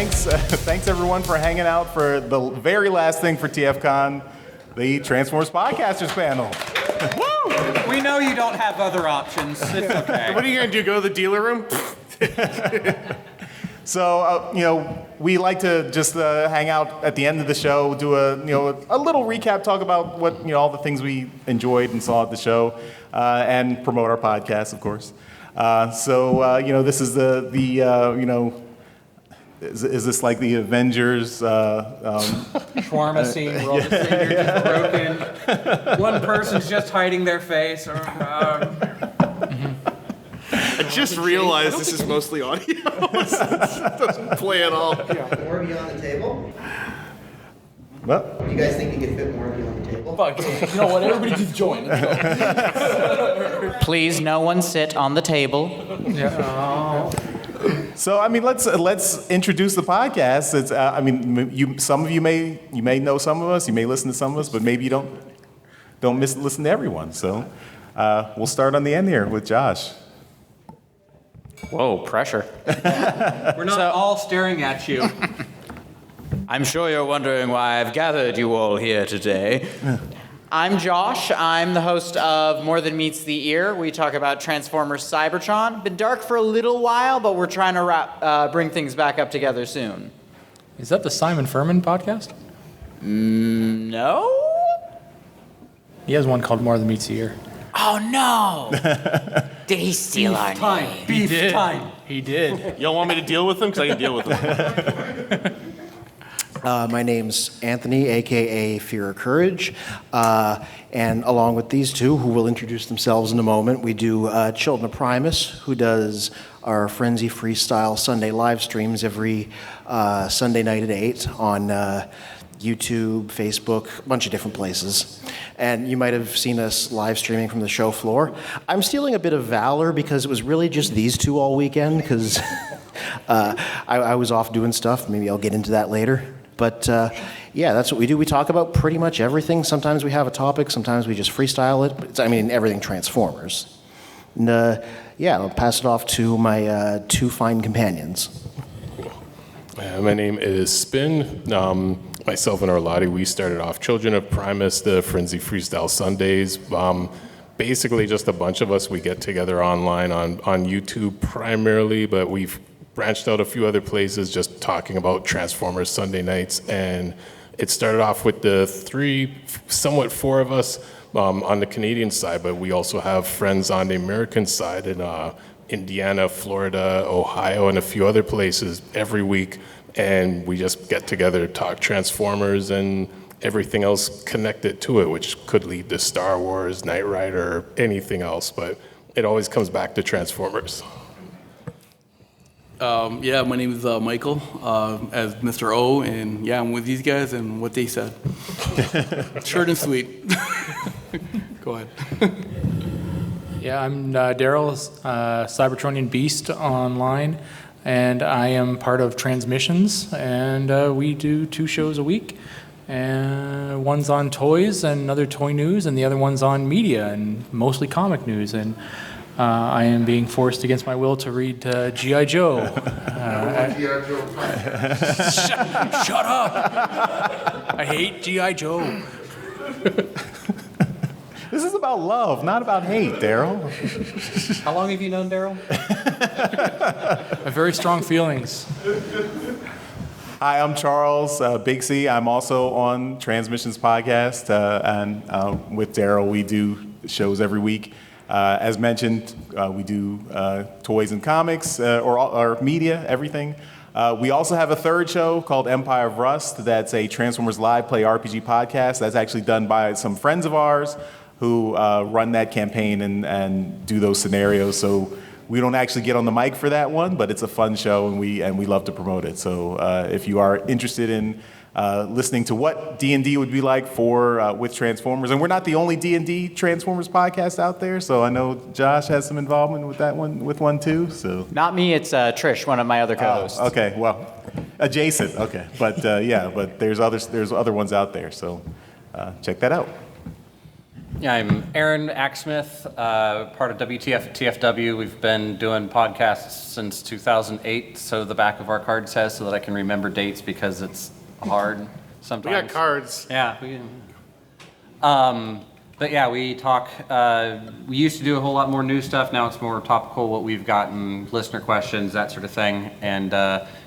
thanks everyone for hanging out for the very last thing for TFcon, the Transformers Podcasters panel. Woo! We know you don't have other options. It's okay. What are you going to do, go to the dealer room? So, we like to just hang out at the end of the show, do a little recap, talk about what, all the things we enjoyed and saw at the show, and promote our podcast, of course. This is is this like the Avengers? Shawarma scene where all the fingers are broken. One person's just hiding their face. I just realized this is mostly audio. It doesn't play at all. More of you on the table? Well, Do you guys think you could fit more of you on the table? Fuck, you know what? Everybody just join. Please, no one sit on the table. so let's introduce the podcast. It's some of you may know some of us, you may listen to some of us, but maybe you don't listen to everyone. So we'll start on the end here with Josh. Whoa, pressure. We're not all staring at you. I'm sure you're wondering why I've gathered you all here today. I'm Josh. I'm the host of More Than Meets the Ear. We talk about Transformers Cybertron. Been dark for a little while, but we're trying to bring things back up together soon. Is that the Simon Furman podcast? No? He has one called More Than Meets the Ear. Oh, no. Did he steal our name? Beef time. He did. Y'all want me to deal with them? Because I can deal with them. My name's Anthony, a.k.a. Fear or Courage. And along with these two, who will introduce themselves in a moment, we do Children of Primus, who does our Frenzy Freestyle Sunday live streams every Sunday night at 8 on YouTube, Facebook, a bunch of different places. And you might have seen us live streaming from the show floor. I'm stealing a bit of valor because it was really just these two all weekend, because I was off doing stuff. Maybe I'll get into that later. But that's what we do. We talk about pretty much everything. Sometimes we have a topic. Sometimes we just freestyle it. But everything Transformers. And I'll pass it off to my two fine companions. My name is Spin. Myself and Arlotti, we started off Children of Primus, the Frenzy Freestyle Sundays. Basically just a bunch of us. We get together online on YouTube primarily, but we've branched out a few other places just talking about Transformers Sunday nights. And it started off with the four of us on the Canadian side, but we also have friends on the American side in Indiana, Florida, Ohio, and a few other places every week. And we just get together to talk Transformers and everything else connected to it, which could lead to Star Wars, Knight Rider, anything else, but it always comes back to Transformers. My name is Michael, as Mr. O, and I'm with these guys and what they said. Short and sweet. Go ahead. I'm Daryl, Cybertronian Beast online, and I am part of Transmissions, and we do 2 shows a week. And one's on toys and another toy news, and the other one's on media and mostly comic news. And I am being forced against my will to read G.I. Joe. Shut up! I hate G.I. Joe. This is about love, not about hate, Daryl. How long have you known Daryl? I have very strong feelings. Hi, I'm Charles, Big C. I'm also on Transmissions Podcast, and with Daryl, we do shows every week. As mentioned, we do toys and comics, or media, everything. We also have a third show called Empire of Rust. That's a Transformers Live Play RPG podcast. That's actually done by some friends of ours who run that campaign and do those scenarios. So we don't actually get on the mic for that one, but it's a fun show, and we love to promote it. So if you are interested in listening to what D&D would be like with Transformers, and we're not the only D&D Transformers podcast out there, so I know Josh has some involvement with that one, with one too. So Not me, it's Trish, one of my other co-hosts. Okay, well, adjacent. Okay, but but there's other ones out there, so check that out. Yeah, I'm Aaron Axsmith, part of WTF at TFW. We've been doing podcasts since 2008, so the back of our card says, so that I can remember dates because it's hard We sometimes. got cards. Yeah. But yeah, we talk, we used to do a whole lot more new stuff. Now it's more topical, what we've gotten, listener questions, that sort of thing. And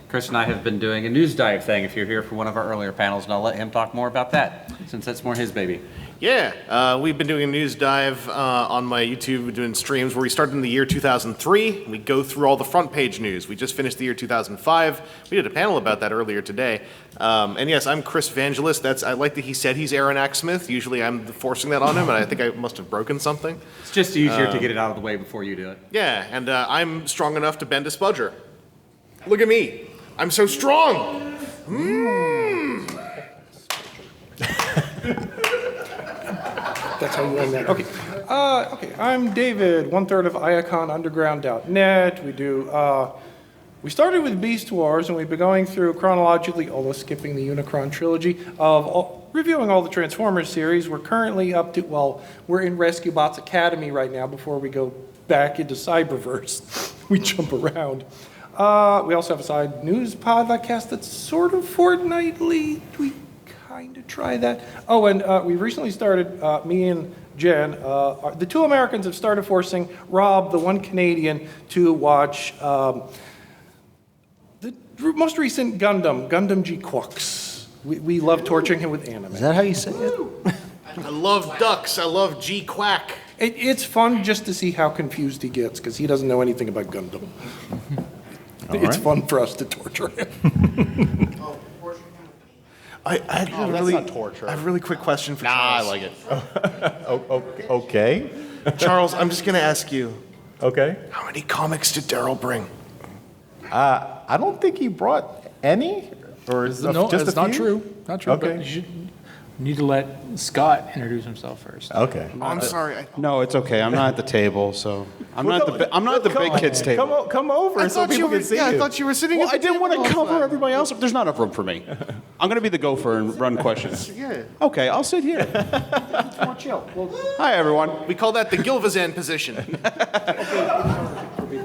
Chris and I have been doing a news dive thing, if you're here for one of our earlier panels, and I'll let him talk more about that, since that's more his baby. Yeah, we've been doing a news dive on my YouTube. We're doing streams where we started in the year 2003. We go through all the front page news. We just finished the year 2005. We did a panel about that earlier today. And yes, I'm Chris Vangelis. I like that he said he's Aaron Axsmith. Usually I'm forcing that on him, and I think I must have broken something. It's just easier to get it out of the way before you do it. Yeah, and I'm strong enough to bend a spudger. Look at me. I'm so strong. That's how you end that. Okay. Okay. I'm David, 1/3 of iaconunderground.net. We started with Beast Wars, and we've been going through chronologically, although skipping the Unicron trilogy, reviewing all the Transformers series. We're currently up to, we're in Rescue Bots Academy right now before we go back into Cyberverse. We jump around. We also have a side news podcast that's sort of fortnightly. We kind of try that. Oh, and we recently started, me and Jen, the two Americans have started forcing Rob, the one Canadian, to watch the most recent Gundam G Quux. We love torturing him with anime. Is that how you say it? I love ducks. I love G Quack. It's fun just to see how confused he gets, because he doesn't know anything about Gundam. It's fun for us to torture him. I have a really quick question for Charles. I like it. Okay. Charles, I'm just going to ask you, Okay. how many comics did Daryl bring? I don't think he brought any, or No, just that's a not few? true. Not true. Okay. But you need to let Scott introduce himself first. Okay. I'm sorry. No, it's okay. I'm not at the table, so I'm not at the big kids table. Come over so people can see you. I thought you were sitting Well, at I the didn't want table to all cover the time. everybody else. There's not enough room for me. I'm going to be the gopher and run questions. Yeah. Okay, I'll sit here. It's more chill. Well, Hi, everyone. We call that the Gilvazan position.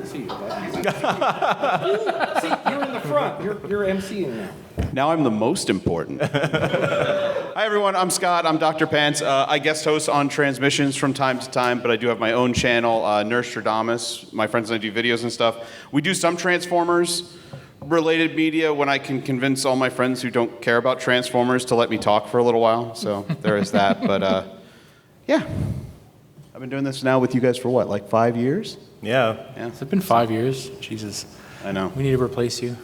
see, you're in the front. You're emceeing now. Now I'm the most important. Hi, everyone. I'm Scott. I'm Dr. Pants. I guest host on Transmissions from time to time, but I do have my own channel, Nerdstrodamus. My friends and I do videos and stuff. We do some Transformers-related media when I can convince all my friends who don't care about Transformers to let me talk for a little while. So there is that. But yeah, I've been doing this now with you guys for what, like 5 years? Yeah. It's been 5 years. Jesus. I know. We need to replace you.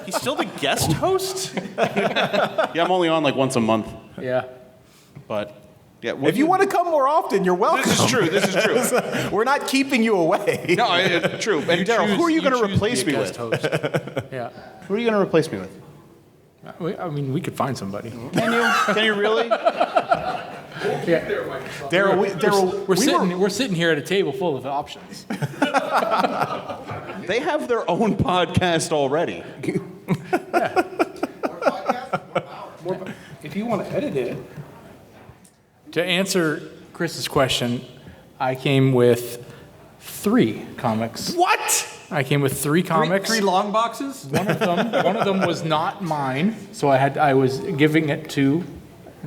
He's still the guest host? Yeah, I'm only on like once a month. Yeah. But yeah, If you want to come more often, you're welcome. This is true. This is true. We're not keeping you away. No, it's true. And Daryl, who are you going to replace me with? Yeah. Who are you going to replace me with? I mean, we could find somebody. Can you? Can you really? Yeah. Daryl, We're sitting here at a table full of options. They have their own podcast already. If you want to edit it. To answer Chris's question, I came with 3 comics. What? I came with 3 comics. Three long boxes? One of them was not mine, so I was giving it to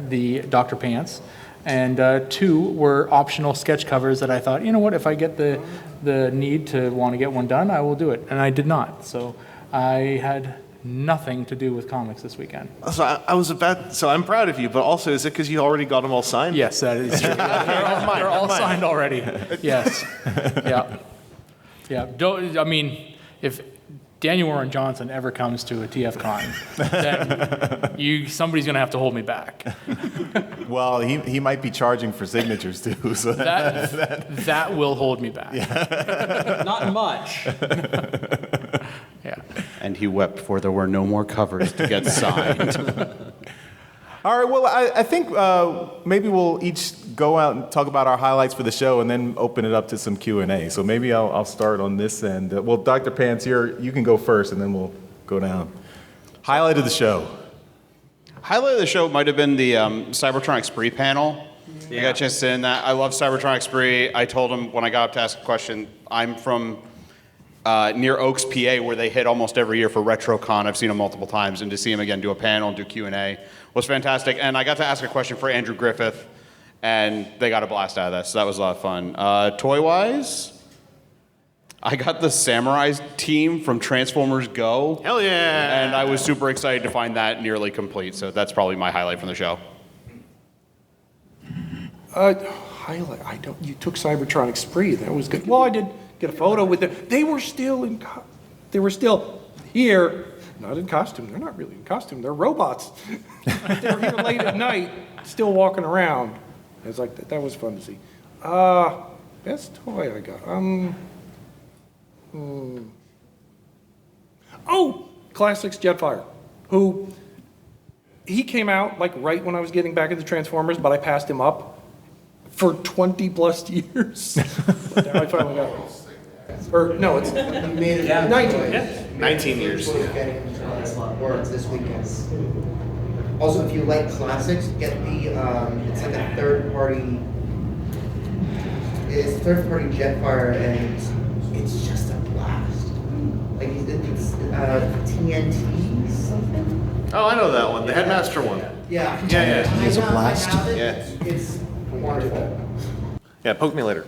the Dr. Pants, and 2 were optional sketch covers that I thought, you know what, if I get the need to want to get one done, I will do it, and I did not. So I had nothing to do with comics this weekend. So so I'm proud of you, but also is it because you already got them all signed? Yes, that is true. They're all signed already. Yes. Yeah. Yeah. I mean, if Daniel Warren Johnson ever comes to a TFcon, then somebody's going to have to hold me back. well, he might be charging for signatures too. So That will hold me back. Not much. Yeah. And he wept, for there were no more covers to get signed. All right, well, I think maybe we'll each go out and talk about our highlights for the show and then open it up to some Q&A. So maybe I'll start on this end. Well, Dr. Pants, you can go first, and then we'll go down. Highlight of the show. Highlight of the show might have been the Cybertronic Spree panel I got a chance to sit in that. I love Cybertronic Spree. I told him when I got up to ask a question, I'm from near Oaks, PA, where they hit almost every year for RetroCon. I've seen him multiple times, and to see him again do a panel and do Q&A was fantastic. And I got to ask a question for Andrew Griffith, and they got a blast out of that, so that was a lot of fun. Toy-wise, I got the Samurai team from Transformers Go. Hell yeah! And I was super excited to find that nearly complete, so that's probably my highlight from the show. Highlight. You took Cybertronic Spree. That was good. Well, I did get a photo with them. They were still here, not in costume. They're not really in costume. They're robots. They were here late at night, still walking around. It was like that was fun to see. Best toy I got. Oh, Classics Jetfire, who he came out like right when I was getting back into Transformers, but I passed him up for 20 plus years. But now I finally got it. Or no, it's 19. Yeah. 19 years. Or this weekend. Also, if you like classics, get the it's like a third party Jetfire, and it's just a blast. Like it's TNT something. Oh, I know that one. The Headmaster one. Yeah. Yeah. It's a blast. Yeah. It's wonderful. Yeah, poke me later.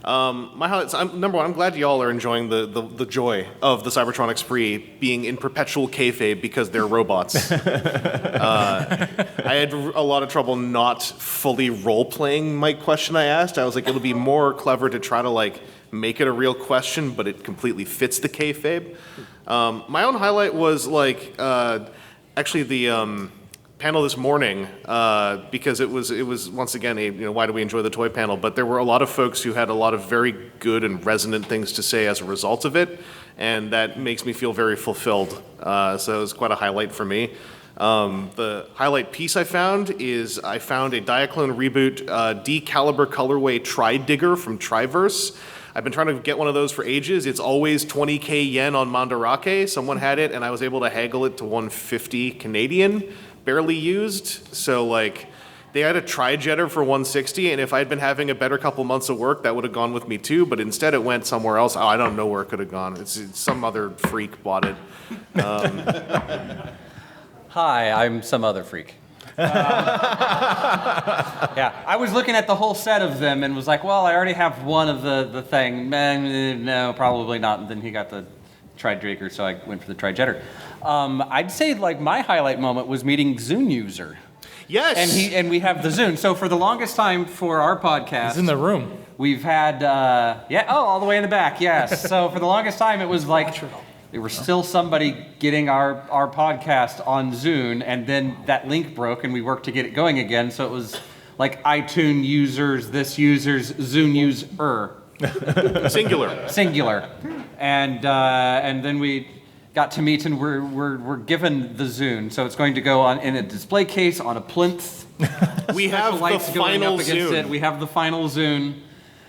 My highlights. Number one, I'm glad y'all are enjoying the joy of the Cybertronic Spree being in perpetual kayfabe because they're robots. I had a lot of trouble not fully role-playing my question I asked. I was like, it'll be more clever to try to like make it a real question, but it completely fits the kayfabe. My own highlight was like actually the panel this morning because it was once again a why do we enjoy the toy panel, but there were a lot of folks who had a lot of very good and resonant things to say as a result of it, and that makes me feel very fulfilled. So it was quite a highlight for me. The highlight piece I found a Diaclone Reboot D-Caliber colorway Tri-Digger from Triverse. I've been trying to get one of those for ages. It's always 20k yen on Mandarake. Someone had it, and I was able to haggle it to 150 Canadian. Barely used, so like they had a Tri-Jetter for 160, and if I'd been having a better couple months of work, that would have gone with me too, but instead it went somewhere else. I don't know where it could have gone. It's some other freak bought it. Hi, I'm some other freak. Yeah, I was looking at the whole set of them and was like, well, I already have one of the thing. No, probably not. And then he got the Tri-Draker, so I went for the Tri-Jetter. I'd say like my highlight moment was meeting Zune User. Yes. And we have the Zune. So for the longest time for our podcast, He's in the room. we've had all the way in the back. Yes. So for the longest time it was like there was still somebody getting our podcast on Zune, and then that link broke and we worked to get it going again. So it was like iTunes users, this users, Zune user. Singular. And then we got to meet, and we're given the Zune, so it's going to go on in a display case on a plinth. We have the final Zune. We have the final Zune,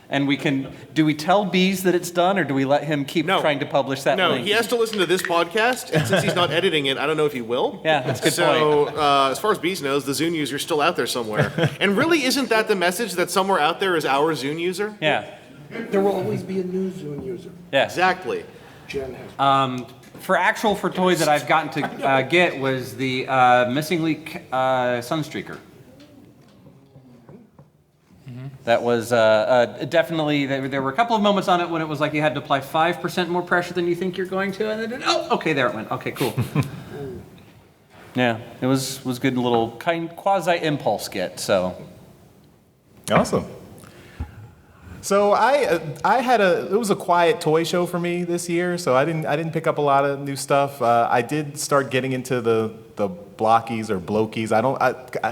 and we can. Do we tell Bees that it's done, or do we let him keep trying to publish that? No, link? he has to listen to this podcast, and since he's not editing it, I don't know if he will. Yeah, that's a good point. point. So, as far as Bees knows, the Zune user's still out there somewhere. And really, isn't that the message, that somewhere out there is our Zune user? Yeah. There will always be a new Zune user. Yeah. Exactly. Jen has. For toys that I've gotten to get was the Missing Link Sunstreaker. That was definitely, there were a couple of moments on it when it was like you had to apply 5% more pressure than you think you're going to, and then, okay, there it went. Okay, cool. Yeah, it was good little quasi-impulse get, so. Awesome. So it was a quiet toy show for me this year, so I didn't pick up a lot of new stuff. I did start getting into the blockies or blokies.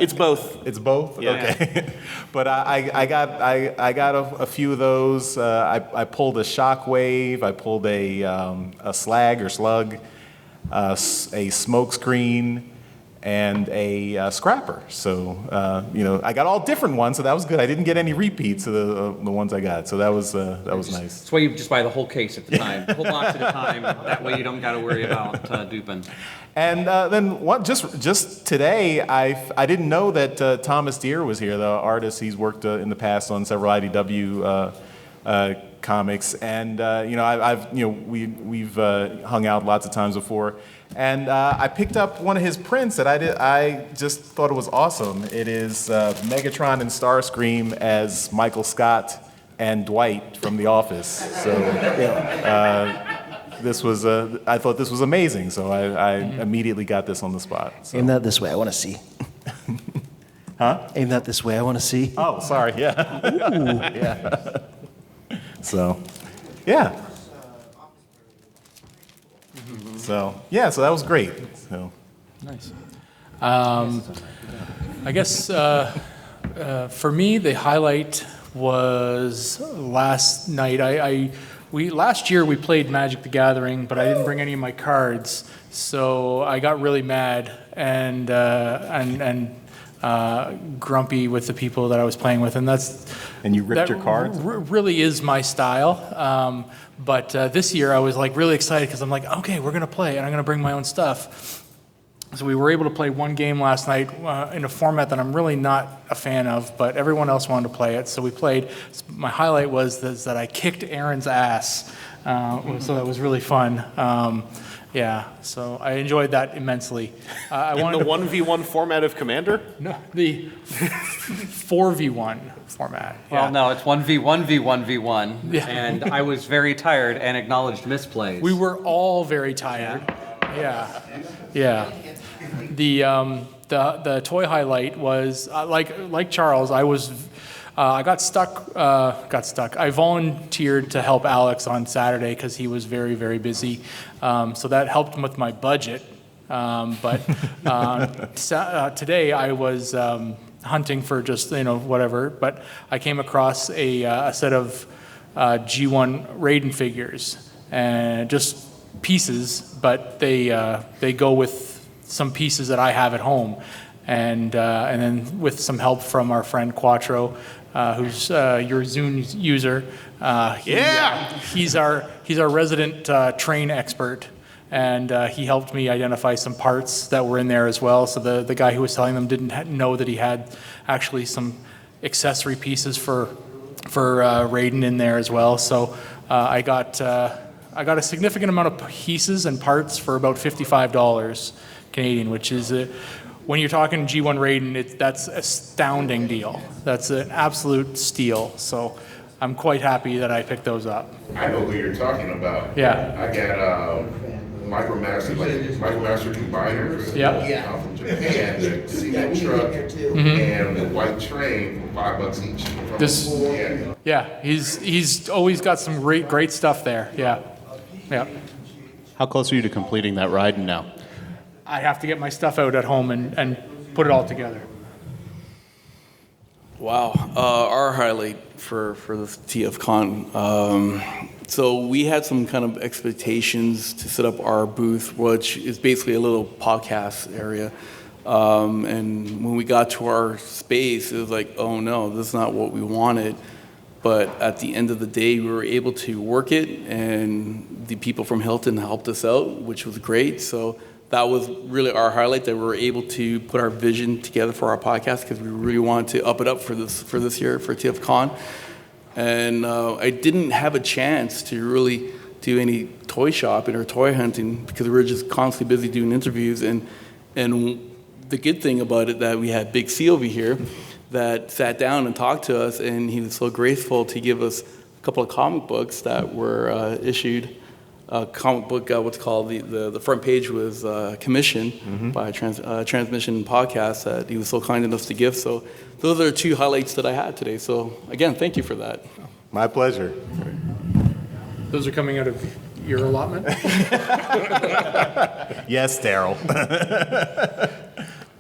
It's both. It's both. Yeah. Okay. But I got a few of those. I pulled a Shockwave. I pulled a slag or slug, a smoke screen, and a scrapper. So, I got all different ones, so that was good. I didn't get any repeats of the ones I got, so that was nice. That's why you just buy the whole case at the time, the whole box at a time. That way you don't got to worry about duping. And then just today, I didn't know that Thomas Deere was here, the artist. He's worked in the past on several IDW comics, and we've hung out lots of times before. And I picked up one of his prints that I just thought it was awesome. It is Megatron and Starscream as Michael Scott and Dwight from The Office. So I thought this was amazing. So I immediately got this on the spot. So. Aim that this way, I want to see. Huh? Aim that this way, I want to see. Oh, sorry, yeah. Yeah. So, yeah. So that was great. So. Nice. I guess for me, the highlight was last night. Last year we played Magic the Gathering, but I didn't bring any of my cards, so I got really mad and grumpy with the people that I was playing with, and you ripped your cards? Really is my style. But this year I was like really excited because I'm like, okay, we're gonna play, and I'm gonna bring my own stuff. So we were able to play one game last night in a format that I'm really not a fan of, but everyone else wanted to play it, so we played. My highlight was that I kicked Aaron's ass, so that was really fun. Yeah, so I enjoyed that immensely. In the 1v1 format of Commander? No, the 4v1 format. Well, yeah. no, it's 1v1v1v1, Yeah. and I was very tired and acknowledged misplays. We were all very tired. Yeah. The toy highlight was like Charles. I got stuck. I volunteered to help Alex on Saturday because he was very, very busy. So that helped him with my budget. But today I was hunting for just whatever. But I came across a set of G1 Raiden figures and just pieces, but they go with some pieces that I have at home, and then with some help from our friend Quattro, who's your Zune user. He's our resident train expert, and he helped me identify some parts that were in there as well. So the guy who was selling them didn't know that he had actually some accessory pieces for Raiden in there as well. So I got a significant amount of pieces and parts for about $55 Canadian, which is when you're talking G1 Raiden, that's an astounding deal. That's an absolute steal. So I'm quite happy that I picked those up. I know who you're talking about. Yeah. I got Micromaster combiners. Yep. From Japan, the cement truck and the white train for $5 each. He's always got some great stuff there. Yeah. How close are you to completing that ride now? I have to get my stuff out at home and put it all together. Wow. Our highlight for this TFcon. So we had some kind of expectations to set up our booth, which is basically a little podcast area. And when we got to our space, it was like, oh no, this is not what we wanted. But at the end of the day, we were able to work it, and the people from Hilton helped us out, which was great. So that was really our highlight, that we were able to put our vision together for our podcast, because we really wanted to up it up for this year, for TFcon. And I didn't have a chance to really do any toy shopping or toy hunting because we were just constantly busy doing interviews. And the good thing about it, that we had Big C over here that sat down and talked to us, and he was so graceful to give us a couple of comic books that were issued. Comic book, what's called the front page was commissioned by Transmission Podcast that he was so kind enough to give. So those are two highlights that I had today. So again, thank you for that. My pleasure. Those are coming out of your allotment? Yes, Daryl.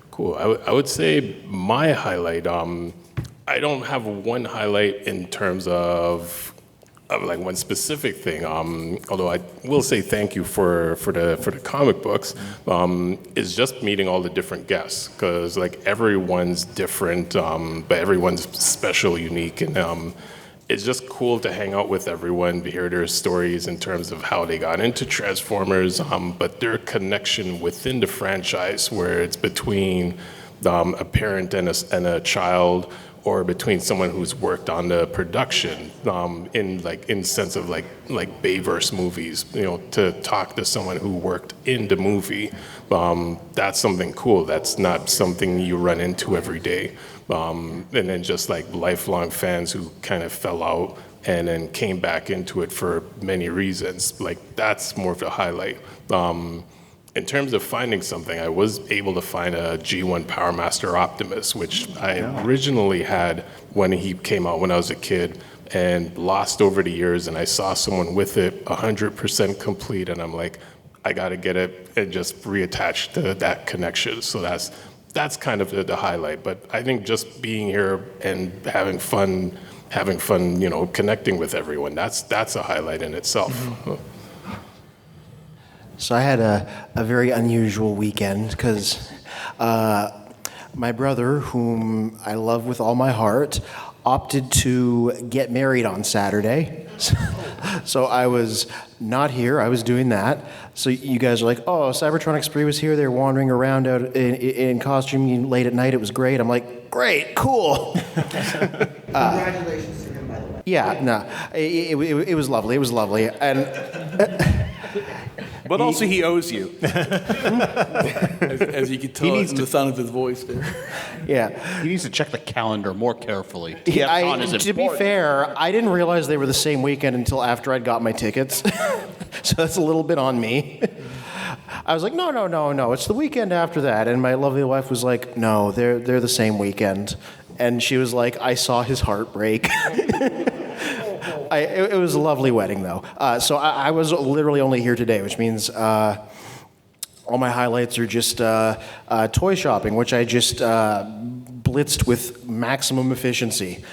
Cool. I would say my highlight, I don't have one highlight in terms of like one specific thing, although I will say thank you for the comic books, is just meeting all the different guests, because like everyone's different, but everyone's special, unique, and it's just cool to hang out with everyone, to hear their stories in terms of how they got into Transformers, but their connection within the franchise, where it's between a parent and a child, or between someone who's worked on the production, in sense of like Bayverse movies, to talk to someone who worked in the movie, that's something cool. That's not something you run into every day. And then just like lifelong fans who kind of fell out and then came back into it for many reasons. Like that's more of the highlight. In terms of finding something, I was able to find a G1 Power Master Optimus, which I originally had when he came out when I was a kid, and lost over the years. And I saw someone with it 100% complete, and I'm like, I got to get it and just reattach to that connection. So that's kind of the highlight. But I think just being here and having fun, connecting with everyone, that's a highlight in itself. Mm-hmm. So I had a very unusual weekend because my brother, whom I love with all my heart, opted to get married on Saturday. So I was not here. I was doing that. So you guys are like, oh, Cybertronic Spree was here. They were wandering around out in costume late at night. It was great. I'm like, great, cool. Congratulations to him, by the way. Yeah, no, it was lovely. It was lovely. And... But also he owes you. as you can tell in the sound of his voice there. Yeah. He needs to check the calendar more carefully. To be fair, I didn't realize they were the same weekend until after I'd got my tickets. So that's a little bit on me. I was like, no, it's the weekend after that. And my lovely wife was like, no, they're the same weekend. And she was like, I saw his heart break. It was a lovely wedding, though. So I was literally only here today, which means all my highlights are just toy shopping, which I just blitzed with maximum efficiency.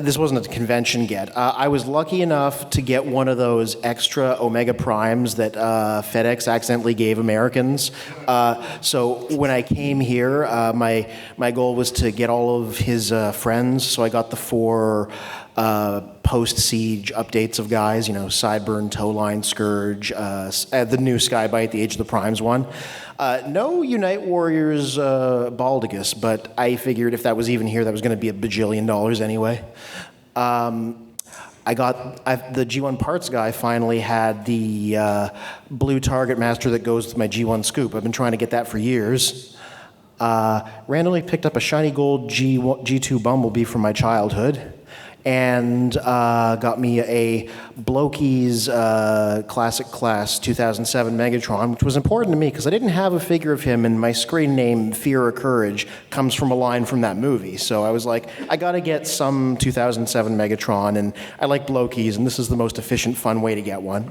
This wasn't a convention yet. I was lucky enough to get one of those extra Omega Primes that FedEx accidentally gave Americans. So when I came here, my goal was to get all of his friends. So I got the 4 post-siege updates of guys, Sideburn, Towline, Scourge, the new Skybite, the Age of the Primes one. No Unite Warriors Baldigus, but I figured if that was even here, that was going to be $1 bajillion anyway. The G1 parts guy finally had the blue target master that goes with my G1 scoop. I've been trying to get that for years. Randomly picked up a shiny gold G2 Bumblebee from my childhood. And got me a Blokey's Classic Class 2007 Megatron, which was important to me because I didn't have a figure of him, and my screen name, Fear or Courage, comes from a line from that movie. So I was like, I gotta get some 2007 Megatron, and I like Blokey's, and this is the most efficient, fun way to get one.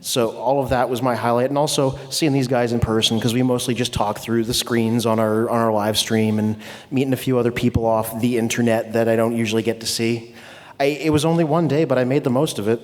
So all of that was my highlight, and also seeing these guys in person, because we mostly just talk through the screens on our live stream, and meeting a few other people off the internet that I don't usually get to see. It was only one day, but I made the most of it.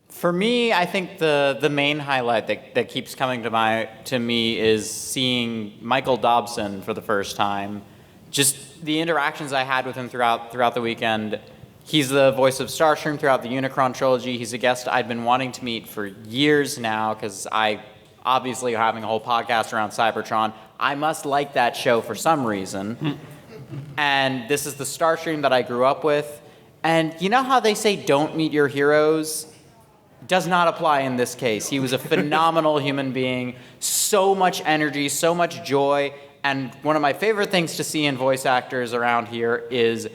For me, I think the main highlight that keeps coming to me is seeing Michael Dobson for the first time. Just the interactions I had with him throughout the weekend. He's the voice of Starscream throughout the Unicron trilogy. He's a guest I'd been wanting to meet for years now, because I obviously having a whole podcast around Cybertron. I must like that show for some reason. And this is the Starscream that I grew up with. And you know how they say don't meet your heroes? Does not apply in this case. He was a phenomenal human being, so much energy, so much joy. And one of my favorite things to see in voice actors around here is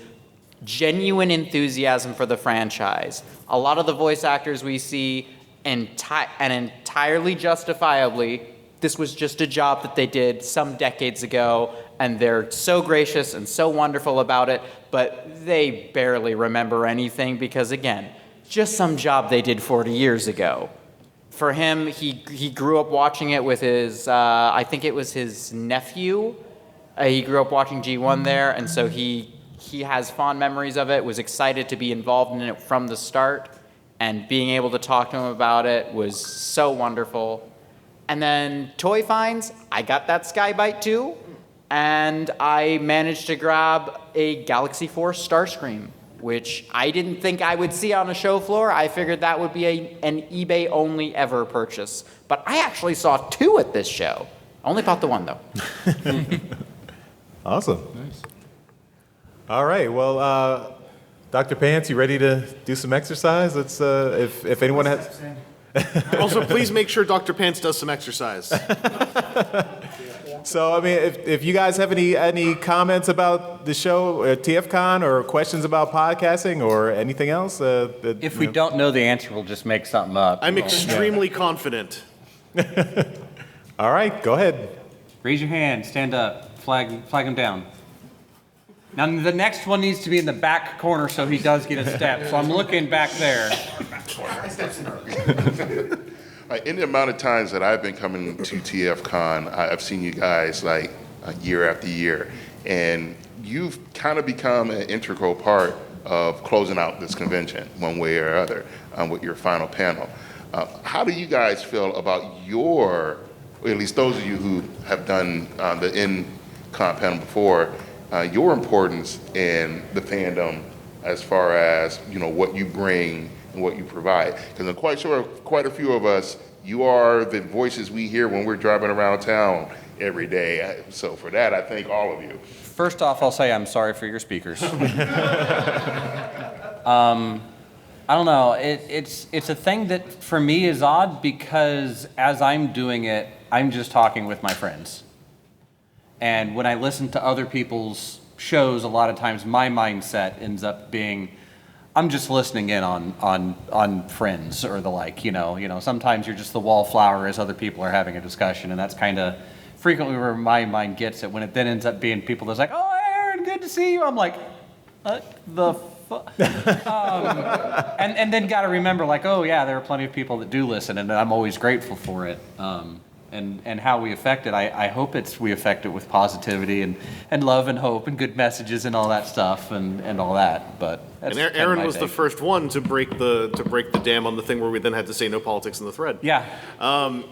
genuine enthusiasm for the franchise. A lot of the voice actors we see, and entirely justifiably, this was just a job that they did some decades ago, and they're so gracious and so wonderful about it, but they barely remember anything because, again, just some job they did 40 years ago. For him, he grew up watching it with his, I think it was his nephew. He grew up watching G1 there, and so he has fond memories of it, was excited to be involved in it from the start, and being able to talk to him about it was so wonderful. And then toy finds, I got that Skybite too, and I managed to grab a Galaxy Force Starscream, which I didn't think I would see on a show floor. I figured that would be an eBay only ever purchase. But I actually saw 2 at this show. Only bought the 1 though. Awesome. Nice. All right. Well, Dr. Pants, you ready to do some exercise? Let's, if anyone has. Also, please make sure Dr. Pants does some exercise. So, I mean, if you guys have any comments about the show, TFcon, or questions about podcasting or anything else? If we don't know the answer, we'll just make something up. I'm extremely confident. All right, go ahead. Raise your hand, stand up, flag them down. Now, the next one needs to be in the back corner so he does get a step. So I'm looking back there. In the amount of times that I've been coming to TFcon, I've seen you guys like year after year, and you've kind of become an integral part of closing out this convention one way or other with your final panel. How do you guys feel about or at least those of you who have done the in-con panel before, your importance in the fandom as far as what you bring and what you provide? Because I'm quite sure quite a few of us, you are the voices we hear when we're driving around town every day. So for that, I thank all of you. First off, I'll say I'm sorry for your speakers. I don't know. It's a thing that for me is odd because as I'm doing it, I'm just talking with my friends. And when I listen to other people's shows, a lot of times my mindset ends up being, I'm just listening in on friends or the like. Sometimes you're just the wallflower as other people are having a discussion, and that's kind of frequently where my mind gets it. When it then ends up being people that's like, "Oh, Aaron, good to see you," I'm like, the fuck? And then got to remember, like, oh yeah, there are plenty of people that do listen, and I'm always grateful for it. And how we affect it, I hope we affect it with positivity and love and hope and good messages and all that stuff and all that. But that's and Aaron was the first one to break the dam on the thing where we then had to say no politics in the thread. Yeah. I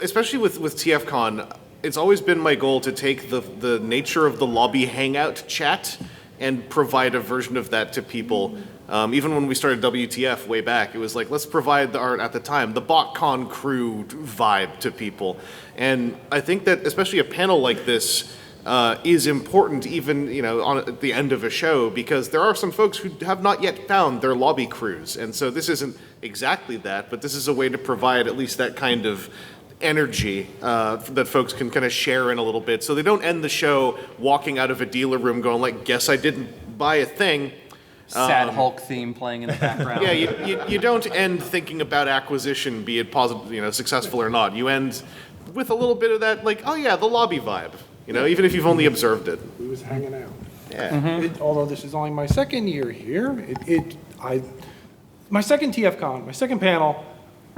especially with TFcon, it's always been my goal to take the nature of the lobby hangout chat and provide a version of that to people. Even when we started WTF way back, it was like, let's provide at the time, the BotCon crew vibe to people. And I think that especially a panel like this is important even, at the end of a show, because there are some folks who have not yet found their lobby crews. And so this isn't exactly that, but this is a way to provide at least that kind of energy that folks can kind of share in a little bit, so they don't end the show walking out of a dealer room going like, guess I didn't buy a thing. Sad Hulk theme playing in the background. Yeah, you don't end thinking about acquisition, be it positive, successful or not. You end with a little bit of that, like, oh yeah, the lobby vibe. Even if you've only observed it. We was hanging out. Yeah. Mm-hmm. Although this is only my second year here, my second TFcon, my second panel.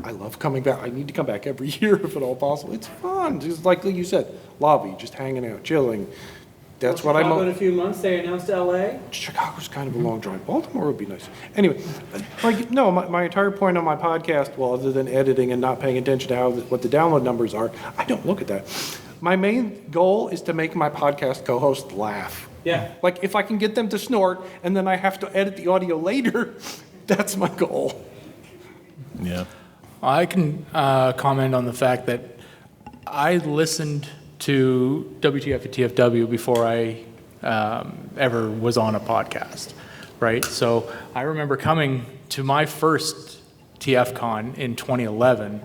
I love coming back. I need to come back every year if at all possible. It's fun. Just like you said, lobby, just hanging out, chilling. That's what I'm. Chicago in a few months. They announced LA. Chicago's kind of a long drive. Baltimore would be nice. Anyway, my entire point on my podcast, well, other than editing and not paying attention to what the download numbers are, I don't look at that. My main goal is to make my podcast co-host laugh. Yeah. Like if I can get them to snort and then I have to edit the audio later, that's my goal. Yeah. I can comment on the fact that I listened to WTF and TFW before I ever was on a podcast, right? So I remember coming to my first TFCon in 2011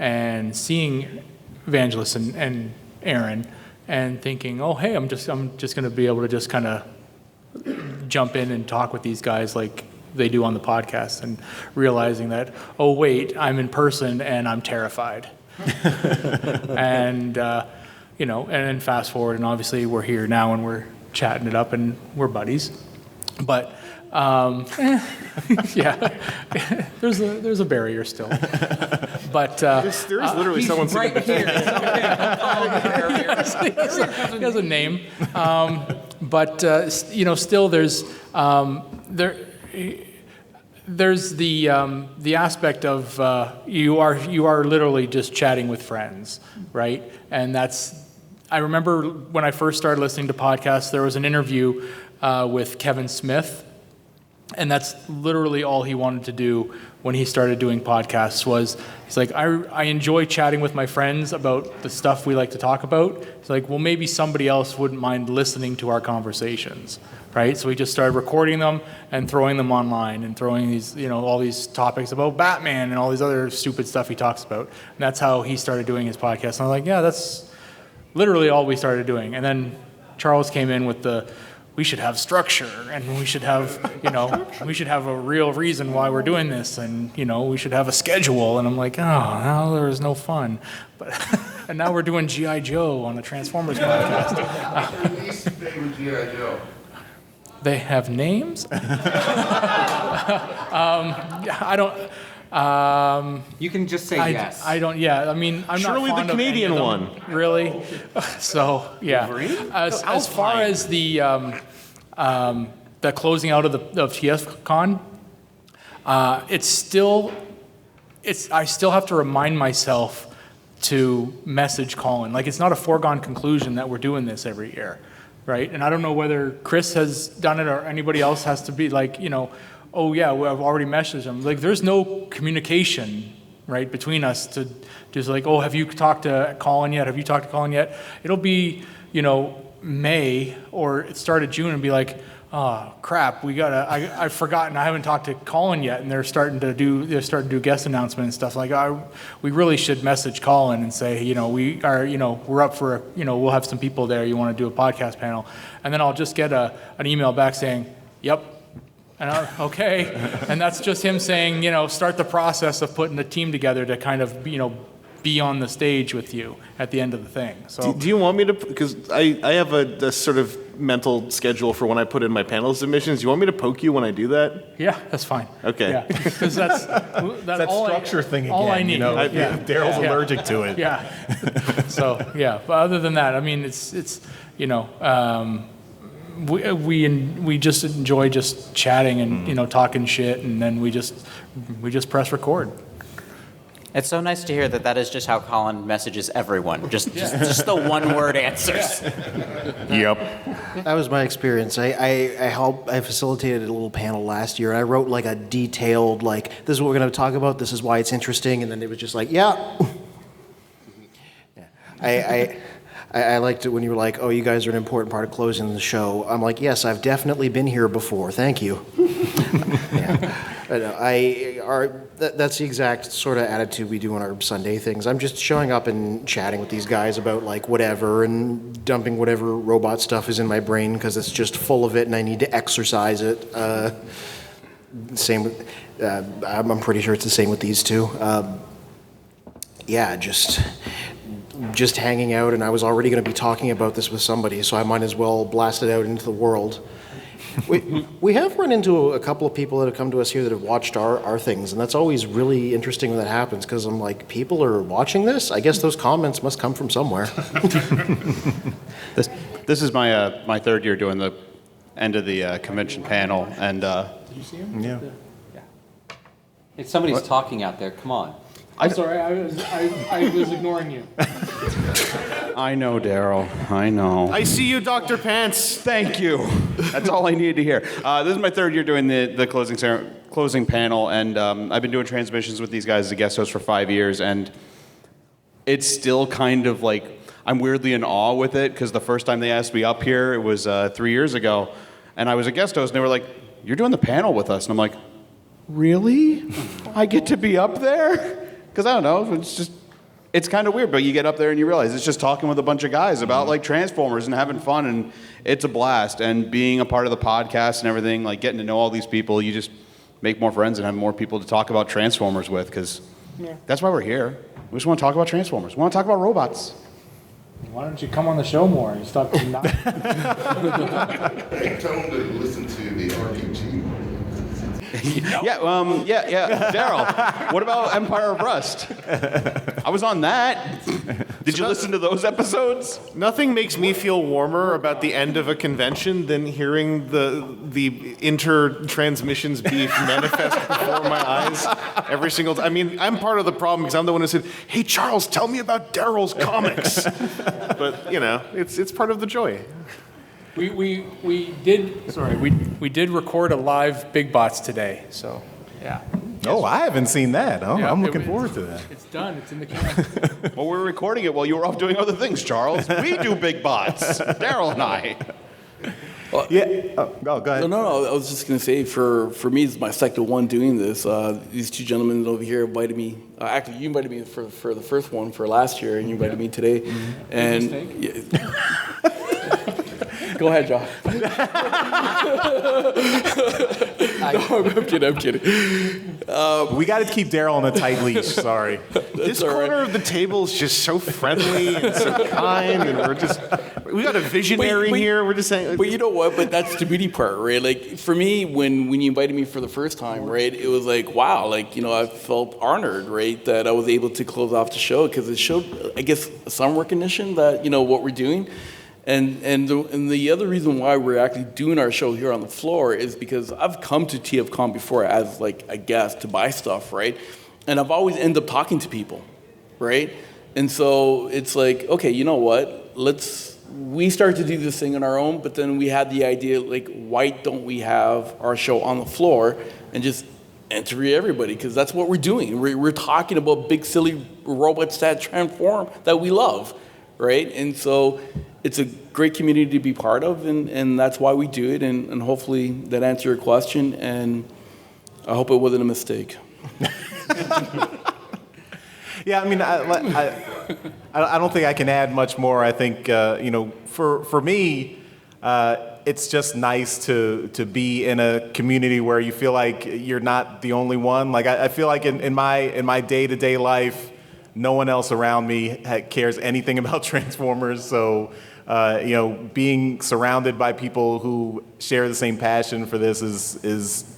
and seeing Evangelist and Aaron and thinking, oh, hey, I'm just going to be able to just kind of jump in and talk with these guys like they do on the podcast, and realizing that, oh wait, I'm in person and I'm terrified. And and then fast forward, and obviously we're here now and we're chatting it up and we're buddies. But Yeah, there's a barrier still, but There is literally someone sitting right here. he has a name, but still there's the aspect of you are literally just chatting with friends, right? And I remember when I first started listening to podcasts, there was an interview with Kevin Smith, and that's literally all he wanted to do when he started doing podcasts. He's like, I enjoy chatting with my friends about the stuff we like to talk about. It's like, well, maybe somebody else wouldn't mind listening to our conversations, right? So we just started recording them and throwing them online and throwing these, all these topics about Batman and all these other stupid stuff he talks about. And that's how he started doing his podcast. And I was like, yeah, that's literally all we started doing. And then Charles came in with we should have structure, and we should have, we should have a real reason why we're doing this, and, we should have a schedule. And I'm like, oh, now there is no fun. But and now we're doing G.I. Joe on the Transformers podcast. Least favorite G.I. Joe. They have names? I don't. You can just say yes. I don't. Yeah. I mean, I'm Surely not fond the Canadian of any of them, really. So yeah. As far as the closing out of TFcon, I still have to remind myself to message Colin. Like, it's not a foregone conclusion that we're doing this every year, right? And I don't know whether Chris has done it or anybody else has to be like, oh yeah, I've already messaged him. Like, there's no communication, right, between us to just like, oh, have you talked to Colin yet? Have you talked to Colin yet? It'll be, May, or it started June, and be like, oh crap, I've forgotten, I haven't talked to Colin yet, and they're starting to do guest announcements and stuff. Like, we really should message Colin and say, we're up for we'll have some people there, you want to do a podcast panel, and then I'll just get an email back saying, yep. And okay, and that's just him saying, start the process of putting the team together to kind of, be on the stage with you at the end of the thing. So, do you want me to? Because I have a sort of mental schedule for when I put in my panel submissions. Do you want me to poke you when I so yeah, that's fine. Okay. Yeah, because that's that structure thing again. All I need. Daryl's allergic to it. Yeah. So yeah, but other than that, I mean, it's we just enjoy just chatting and talking shit, and then we just press record. It's so nice to hear that is just how Colin messages everyone. Just the one-word answers. Yep. That was my experience. I facilitated a little panel last year. I wrote like a detailed, this is what we're going to talk about, this is why it's interesting, and then it was just like, yeah. I liked it when you were like, oh, you guys are an important part of closing the show. I'm like, yes, I've definitely been here before. Thank you. That's the exact sort of attitude we do on our Sunday things. I'm just showing up and chatting with these guys about whatever, and dumping whatever robot stuff is in my brain because it's just full of it and I need to exercise it. Same with, I'm pretty sure it's the same with these two. Just hanging out, and I was already going to be talking about this with somebody, so I might as well blast it out into the world. We have run into a couple of people that have come to us here that have watched our things, and that's always really interesting when that happens, because I'm like, people are watching this? I guess those comments must come from somewhere. This is my third year doing the end of the convention panel, and Did you see him? Yeah. If somebody's talking out there, come on. I'm sorry, I was ignoring you. I know, Daryl. I know. I see you, Dr. Pants. Thank you. That's all I needed to hear. This is my third year doing the closing panel, and I've been doing transmissions with these guys as a guest host for 5 years, and it's still kind of like I'm weirdly in awe with it, because the first time they asked me up here, it was 3 years ago, and I was a guest host, and they were like, "You're doing the panel with us," and I'm like, "Really? I get to be up there?" Because I don't know, it's kind of weird, but you get up there and you realize it's just talking with a bunch of guys about Transformers and having fun, and it's a blast. And being a part of the podcast and everything, getting to know all these people, you just make more friends and have more people to talk about Transformers with, because that's why we're here. We just want to talk about Transformers. We want to talk about robots. Why don't you come on the show more and stop not? I told him to listen to the RPG. Yeah, Daryl, what about Empire of Rust? I was on that. Did you listen to those episodes? Nothing makes me feel warmer about the end of a convention than hearing the inter-transmissions beef manifest before my eyes every single time. I mean, I'm part of the problem because I'm the one who said, "Hey, Charles, tell me about Daryl's comics." But, you know, it's part of the joy. We did record a live Big Bots today, so yeah. Oh, I haven't seen that. Oh, Yeah, I'm looking forward to that. It's done. It's in the can. Well, we were recording it while you were off doing other things, Charles. We do big bots, Daryl and I. Yeah. Oh, go ahead. No. I was just going to say, for me, it's my second one doing this. These two gentlemen over here invited me. Actually, you invited me for the first one for last year, and you invited me today. Mm-hmm. And go ahead, John. I'm kidding. We got to keep Daryl on a tight leash. Sorry. This corner of the table is just so friendly and so kind, and we got a visionary here. We're just saying. But you know what? But that's the beauty part, right? Like for me, when you invited me for the first time, right? It was like, wow, like I felt honored, right, that I was able to close off the show because it showed, I guess, some recognition that what we're doing. And the other reason why we're actually doing our show here on the floor is because I've come to TFcon before as like a guest to buy stuff, right? And I've always ended up talking to people, right? And so it's like, okay, you know what? We started to do this thing on our own, but then we had the idea, like, why don't we have our show on the floor and just interview everybody? Because that's what we're doing. We're talking about big, silly robots that transform that we love, right? And so it's a great community to be part of, and that's why we do it, and hopefully that answered your question, and I hope it wasn't a mistake. Yeah, I mean, I don't think I can add much more. I think, for me, it's just nice to be in a community where you feel like you're not the only one. Like, I feel like in my day-to-day life, no one else around me cares anything about Transformers, so being surrounded by people who share the same passion for this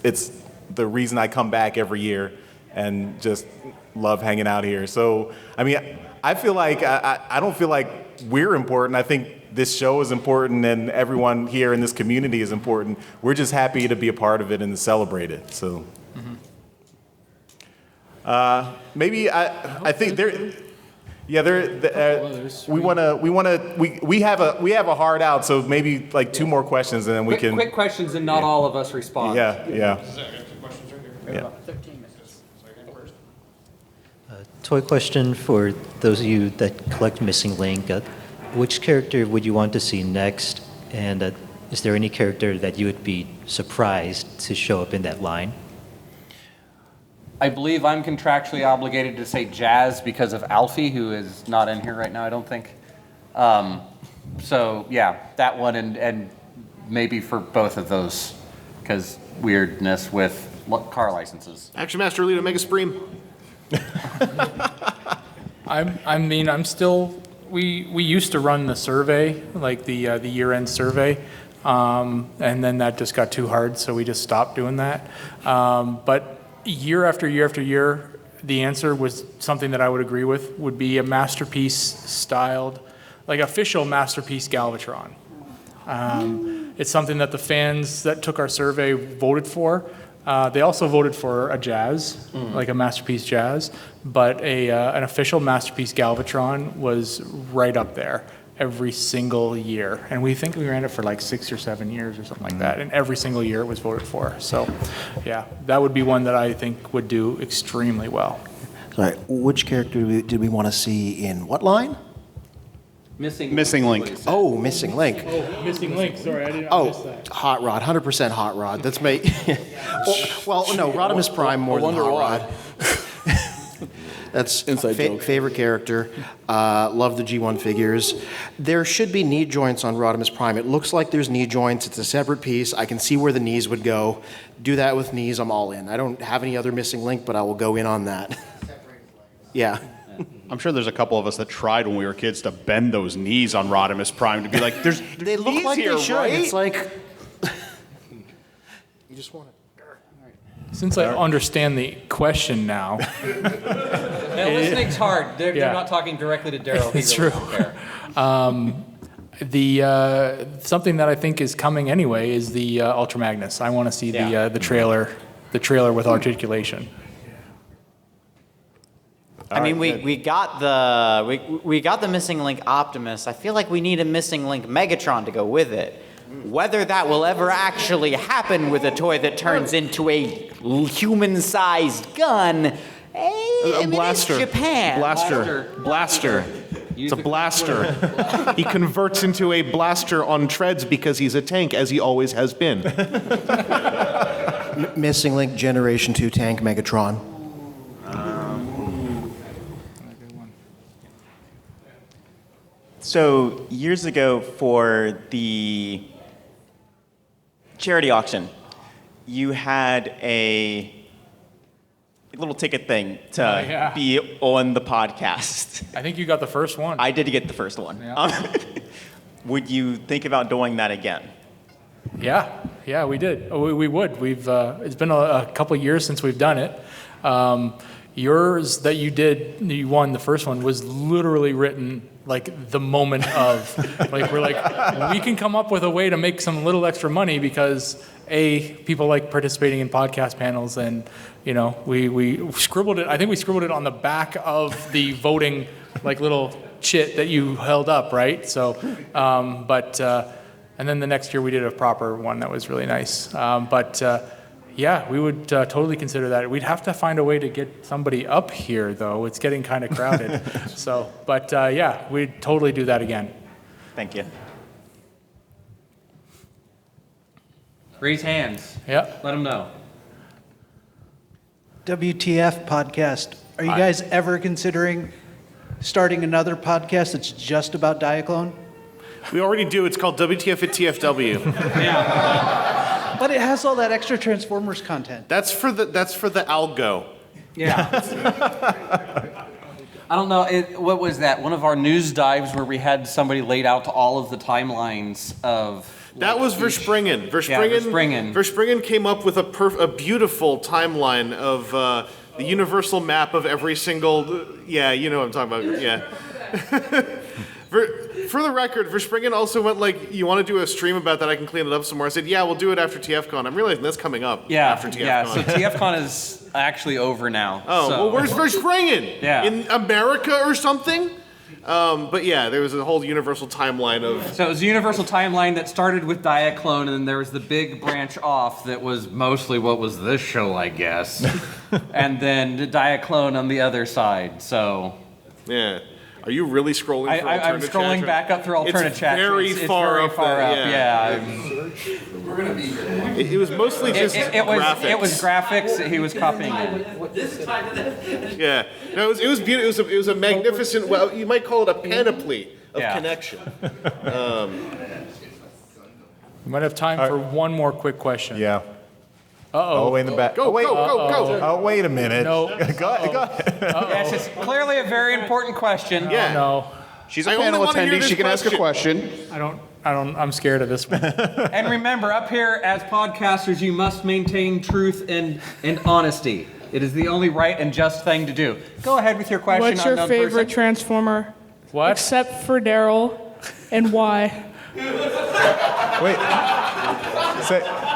it's the reason I come back every year and just love hanging out here. So, I mean, I feel like I don't feel like we're important. I think this show is important and everyone here in this community is important. We're just happy to be a part of it and to celebrate it. So, maybe I think there. Yeah, we have a hard out, so maybe like two more questions and then we can. Quick questions and not all of us respond. Yeah. Yeah. 13 minutes. Toy question for those of you that collect Missing Link. Which character would you want to see next? And is there any character that you would be surprised to show up in that line? I believe I'm contractually obligated to say Jazz because of Alfie, who is not in here right now, I don't think. So yeah, that one and maybe for both of those, because weirdness with car licenses. Action Master Alita Mega Supreme. I'm still. We used to run the survey, like the year-end survey, and then that just got too hard, so we just stopped doing that. But year after year after year, the answer was something that I would agree with, would be a masterpiece styled, like official masterpiece Galvatron. It's something that the fans that took our survey voted for. They also voted for a Jazz, like a masterpiece Jazz, but an official masterpiece Galvatron was right up there every single year. And we think we ran it for like 6 or 7 years or something like that. And every single year it was voted for. So yeah, that would be one that I think would do extremely well. Sorry, which character did we want to see in what line? Missing Link. Oh, Missing Link. Oh, Missing Link, sorry, I didn't miss that. Hot Rod, 100% Hot Rod. That's me. well, no, Rodimus Prime more than Hot Rod. That's favorite character. Love the G1 figures. There should be knee joints on Rodimus Prime. It looks like there's knee joints. It's a separate piece. I can see where the knees would go. Do that with knees, I'm all in. I don't have any other Missing Link, but I will go in on that. Yeah. I'm sure there's a couple of us that tried when we were kids to bend those knees on Rodimus Prime to be like, there's They look knees like here, they should. right? It's like you just want to. Since I understand the question now, Now, listening's hard. They're Yeah. not talking directly to Daryl. it's true. Something that I think is coming anyway is the Ultra Magnus. I want to see the trailer with articulation. I mean, we got the missing link Optimus. I feel like we need a missing link Megatron to go with it. Whether that will ever actually happen with a toy that turns into a human-sized gun, I mean, blaster. It's Japan. Blaster. It's a blaster. He converts into a blaster on treads because he's a tank, as he always has been. Missing Link Generation 2 tank Megatron. So years ago for the charity auction, you had a little ticket thing to be on the podcast. I think you got the first one. I did get the first one. Yeah. Would you think about doing that again? Yeah, we did. We would. It's been a couple of years since we've done it. Yours that you won the first one was literally written like the moment of, like we're like, we can come up with a way to make some little extra money because people like participating in podcast panels, and we scribbled it. I think we scribbled it on the back of the voting like little chit that you held up, right? So, and then the next year we did a proper one that was really nice. Yeah, we would totally consider that. We'd have to find a way to get somebody up here, though. It's getting kind of crowded. Yeah, we'd totally do that again. Thank you. Raise hands. Yeah. Let them know. WTF podcast. Are you guys ever considering starting another podcast that's just about Diaclone? We already do. It's called WTF at TFW. But it has all that extra Transformers content. That's for the algo. Yeah. I don't know. What was that? One of our news dives where we had somebody laid out all of the timelines of. That was Verspringen. Verspringen came up with a beautiful timeline of the universal map of every single. Yeah, you know what I'm talking about. Yeah. For the record, Verspringen also went like, you want to do a stream about that? I can clean it up some more. I said, yeah, we'll do it after TFcon. I'm realizing that's coming up after TFcon. Yeah, so TFcon is actually over now. Oh, so. well, where's Verspringen? Yeah. In America or something? But yeah, there was a whole universal timeline of... So it was a universal timeline that started with Diaclone, and then there was the big branch off that was mostly what was this show, I guess. And then the Diaclone on the other side, so... Yeah. Are you really scrolling through I'm alternate scrolling chat? back up through alternate It's chat. very It's far very up. far up. Yeah. It was mostly just graphics. It was graphics. He was copying it. Yeah. No, it was beautiful. It was a magnificent. Well, you might call it a panoply of connection. We might have time for one more quick question. Yeah. Uh-oh. Oh, in the back. Go, go, go. Oh, wait a minute. No. Go ahead. Yes, it's clearly a very important question. Yeah. No. She's a panel attendee. She can ask a question. I'm scared of this one. And remember, up here as podcasters, you must maintain truth and honesty. It is the only right and just thing to do. Go ahead with your question. What's your unknown favorite person. Transformer? What? Except for Daryl, and why? Wait.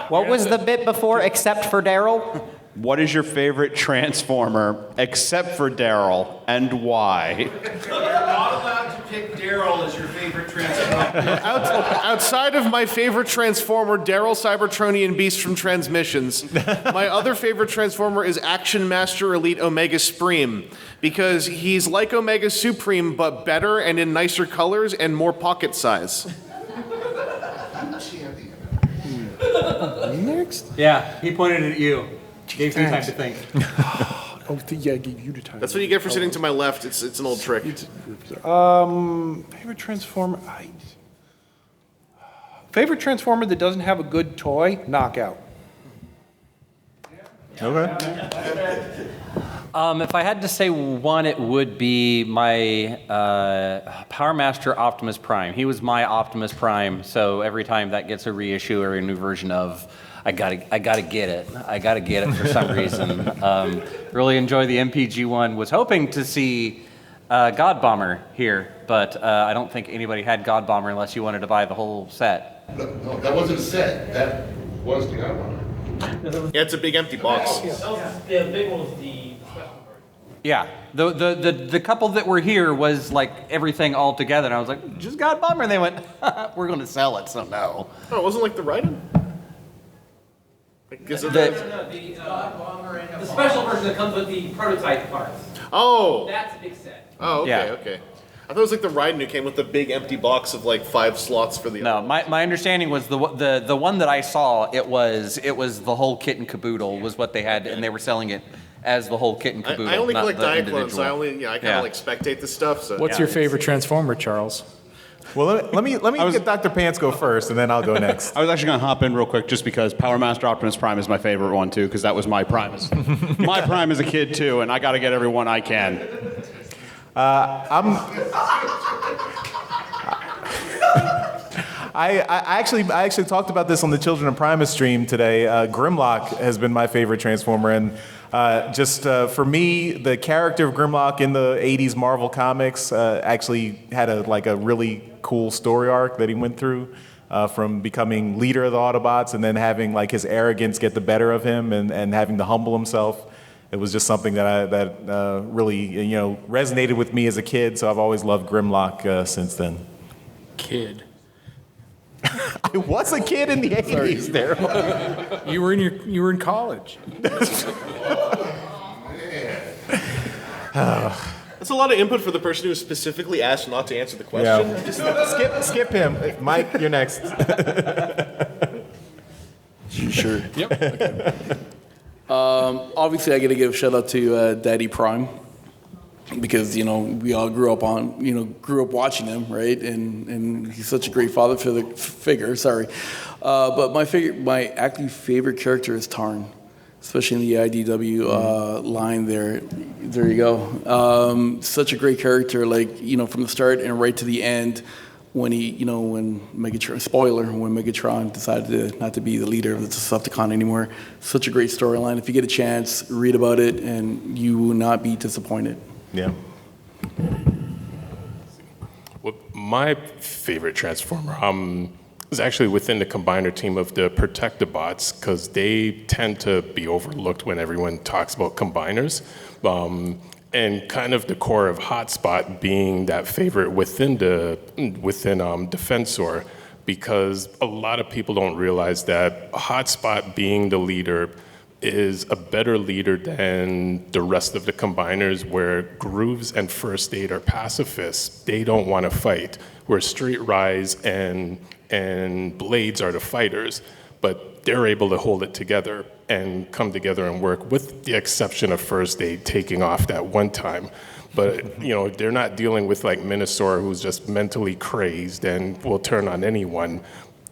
What was the bit before, except for Daryl? What is your favorite Transformer, except for Daryl, and why? You're not allowed to pick Daryl as your favorite Transformer. Outside of my favorite Transformer, Daryl Cybertronian Beast from Transmissions, my other favorite Transformer is Action Master Elite Omega Supreme, because he's like Omega Supreme, but better and in nicer colors and more pocket size. Next. Yeah, he pointed it at you. Gave you time to think. Yeah, I gave you the time. That's what you get for sitting to my left. It's an old trick. Favorite Transformer? Favorite Transformer that doesn't have a good toy? Knockout. Okay. If I had to say one, it would be my Power Master Optimus Prime. He was my Optimus Prime, so every time that gets a reissue or a new version of, I gotta get it. I gotta get it for some reason. Really enjoy the MPG one. Was hoping to see God Bomber here, but I don't think anybody had God Bomber unless you wanted to buy the whole set. No, that wasn't a set. That was the God Bomber. Yeah, it's a big empty box. The big one was the Yeah, the couple that were here was like everything all together, and I was like, just God Bomber, and they went, we're going to sell it, so no. Oh, it wasn't like the Raiden? the special version that comes with the prototype parts. Oh! That's a big set. Oh, okay, Yeah. okay. I thought it was like the Raiden who came with the big empty box of like 5 slots for the. No, my understanding was the one that I saw, it was the whole kit and caboodle was what they had, and they were selling it as the whole kit and caboodle. I only not collect the Diaclones, individual. so I kind of like spectate this stuff. So What's your favorite Transformer, Charles? Well, let me get Dr. Pants go first, and then I'll go next. I was actually going to hop in real quick just because Power Master Optimus Prime is my favorite one too, because that was my Primus. My Prime as a kid too, and I got to get every one I can. I actually talked about this on the Children of Primus stream today. Grimlock has been my favorite Transformer, and for me, the character of Grimlock in the '80s Marvel comics actually had a really cool story arc that he went through, from becoming leader of the Autobots and then having like his arrogance get the better of him and having to humble himself. It was just something that really resonated with me as a kid. So I've always loved Grimlock since then. Kid. I was a kid in the '80s. There. You were in college. That's a lot of input for the person who specifically asked not to answer the question. Yeah. Just skip him. Mike, you're next. Sure. Yep. Okay. Obviously, I got to give a shout out to Daddy Prime because we all grew up watching him, right? And he's such a great father figure. Sorry, but my favorite character is Tarn, especially in the IDW line there. There you go. Such a great character, from the start and right to the end. When when Megatron decided not to be the leader of the Decepticon anymore. Such a great storyline. If you get a chance, read about it, and you will not be disappointed. Yeah. Well, my favorite Transformer is actually within the combiner team of the Protectobots, because they tend to be overlooked when everyone talks about combiners. And kind of the core of Hotspot being that favorite within Defensor, because a lot of people don't realize that Hotspot being the leader is a better leader than the rest of the combiners, where Grooves and First Aid are pacifists. They don't want to fight, where Street Rise and Blades are the fighters, but they're able to hold it together and come together and work, with the exception of First Aid taking off that one time. But they're not dealing with like Minosaur, who's just mentally crazed and will turn on anyone.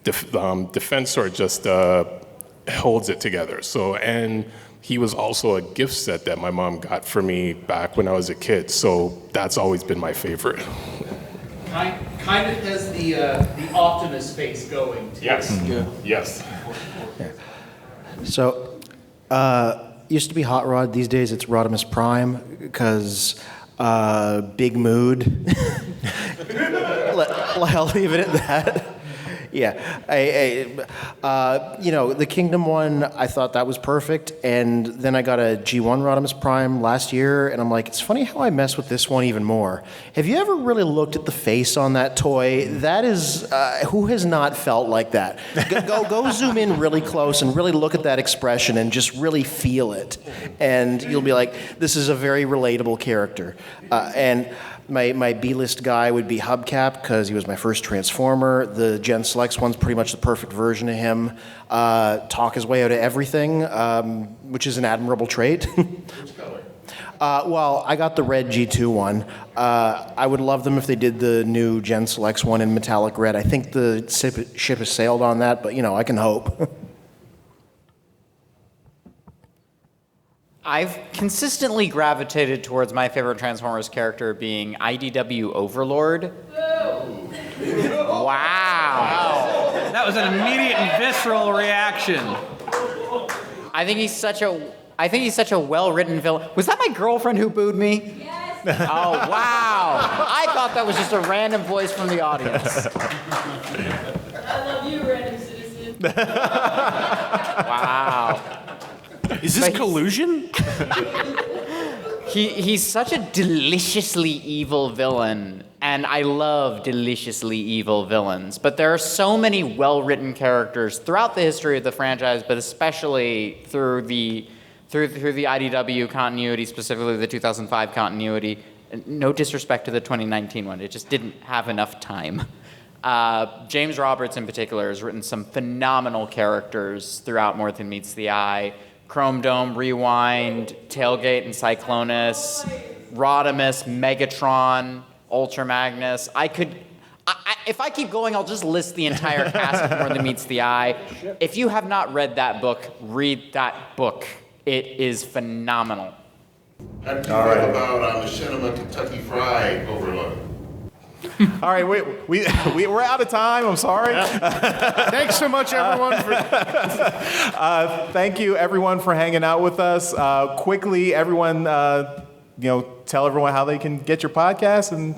Defensor just holds it together. So, and he was also a gift set that my mom got for me back when I was a kid. So that's always been my favorite. Kind of has the Optimus face going, too. Yes. Yeah. Yes. So, used to be Hot Rod. These days it's Rodimus Prime, because big mood. I'll leave it at that. Yeah, the Kingdom one, I thought that was perfect, and then I got a G1 Rodimus Prime last year, and I'm like, it's funny how I mess with this one even more. Have you ever really looked at the face on that toy? That is, who has not felt like that? Go zoom in really close and really look at that expression and just really feel it, and you'll be like, this is a very relatable character, and my B-list guy would be Hubcap, because he was my first Transformer. The Gen Selects one's pretty much the perfect version of him. Talk his way out of everything, which is an admirable trait. Which color? Well, I got the red G2 one. I would love them if they did the new Gen Selects one in metallic red. I think the ship has sailed on that, but I can hope. I've consistently gravitated towards my favorite Transformers character being IDW Overlord. Wow. That was an immediate and visceral reaction. I think he's such a well-written villain. Was that my girlfriend who booed me? Yes. Oh, wow. I thought that was just a random voice from the audience. I love you, random citizen. Wow. Is this collusion? He's such a deliciously evil villain, and I love deliciously evil villains. But there are so many well-written characters throughout the history of the franchise, but especially through the IDW continuity, specifically the 2005 continuity. No disrespect to the 2019 one, it just didn't have enough time. James Roberts in particular has written some phenomenal characters throughout More Than Meets the Eye. Chrome Dome, Rewind, Tailgate and Cyclonus, Rodimus, Megatron, Ultra Magnus. If I keep going, I'll just list the entire cast of More Than Meets the Eye. If you have not read that book, read that book. It is phenomenal. How do you feel about Machinima Kentucky Fried Overload? All right, we're out of time. I'm sorry. Thanks so much, everyone. Thank you, everyone, for hanging out with us. Quickly, everyone, tell everyone how they can get your podcast and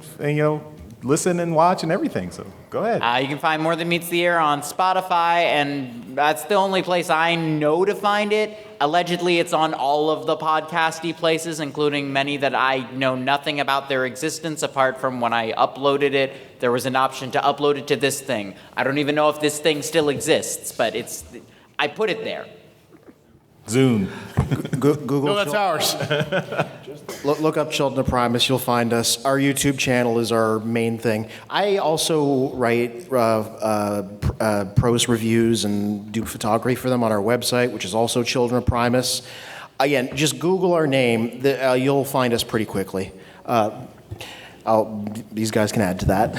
listen and watch and everything. So go ahead. You can find More Than Meets the Ear on Spotify, and that's the only place I know to find it. Allegedly, it's on all of the podcasty places, including many that I know nothing about their existence apart from when I uploaded it. There was an option to upload it to this thing. I don't even know if this thing still exists, but I put it there. Zune. Google. No, that's ours. Look up Children of Primus. You'll find us. Our YouTube channel is our main thing. I also write prose reviews and do photography for them on our website, which is also Children of Primus. Again, just Google our name. You'll find us pretty quickly. These guys can add to that.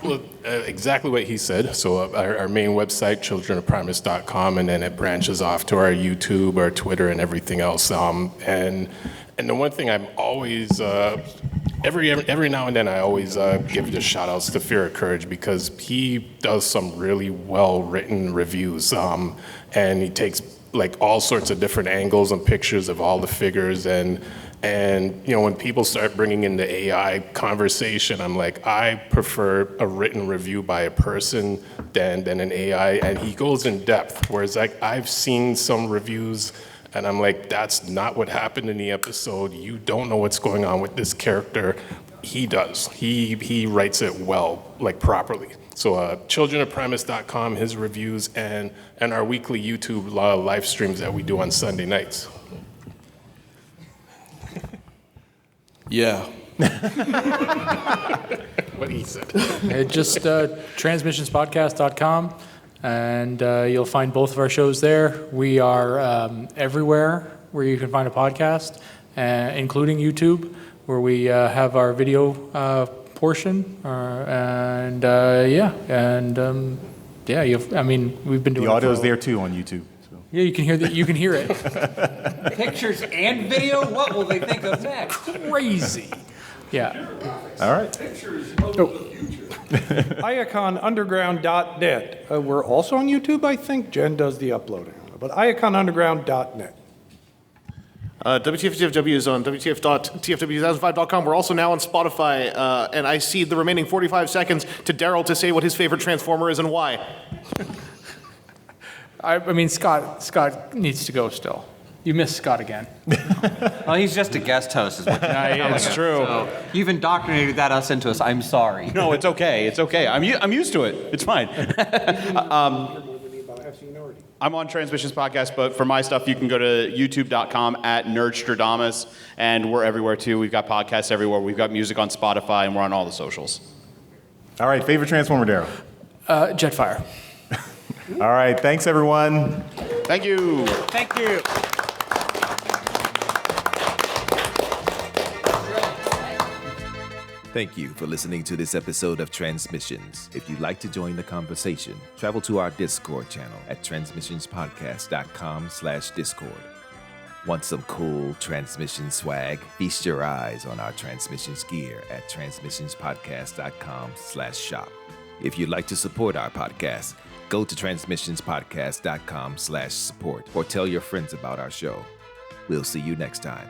Well, exactly what he said. So our main website, childrenofprimus.com, and then it branches off to our YouTube, our Twitter, and everything else. And the one thing I'm always, every now and then, I always give the shout outs to Fear of Courage because he does some really well-written reviews. And he takes like all sorts of different angles and pictures of all the figures and when people start bringing in the AI conversation, I'm like, I prefer a written review by a person than an AI, and he goes in depth. Whereas like I've seen some reviews, and I'm like, that's not what happened in the episode. You don't know what's going on with this character. He does. He writes it well, like properly. So childrenofprimus.com, his reviews, and our weekly YouTube live streams that we do on Sunday nights. Yeah. What he said. Just transmissionspodcast.com, and you'll find both of our shows there. We are everywhere where you can find a podcast, including YouTube, where we have our video portion. We've been doing the audio's there too on YouTube. Yeah, you can hear that. You can hear it. Pictures and video? What will they think of next? Crazy. Yeah. All right. IaconUnderground.net. We're also on YouTube, I think. Jen does the uploading. But IaconUnderground.net. WTF is on WTF.TFW2005.com. We're also now on Spotify, and I see the remaining 45 seconds to Daryl to say what his favorite Transformer is and why. I mean, Scott needs to go still. You missed Scott again. Well, he's just a guest host, is what you're Yeah, it's true. So you've indoctrinated that us into us. I'm sorry. No, it's okay. It's okay. I'm used to it. It's fine. I'm on Transmissions Podcast, but for my stuff, you can go to youtube.com/Nerdstrodamus, and we're everywhere too. We've got podcasts everywhere. We've got music on Spotify, and we're on all the socials. All right, favorite Transformer, Daryl? Jetfire. All right, thanks, everyone. Thank you. Thank you. Thank you for listening to this episode of Transmissions. If you'd like to join the conversation, travel to our Discord channel at transmissionspodcast.com/Discord. Want some cool transmission swag? Feast your eyes on our transmissions gear at transmissionspodcast.com/shop. If you'd like to support our podcast, go to transmissionspodcast.com/support or tell your friends about our show. We'll see you next time.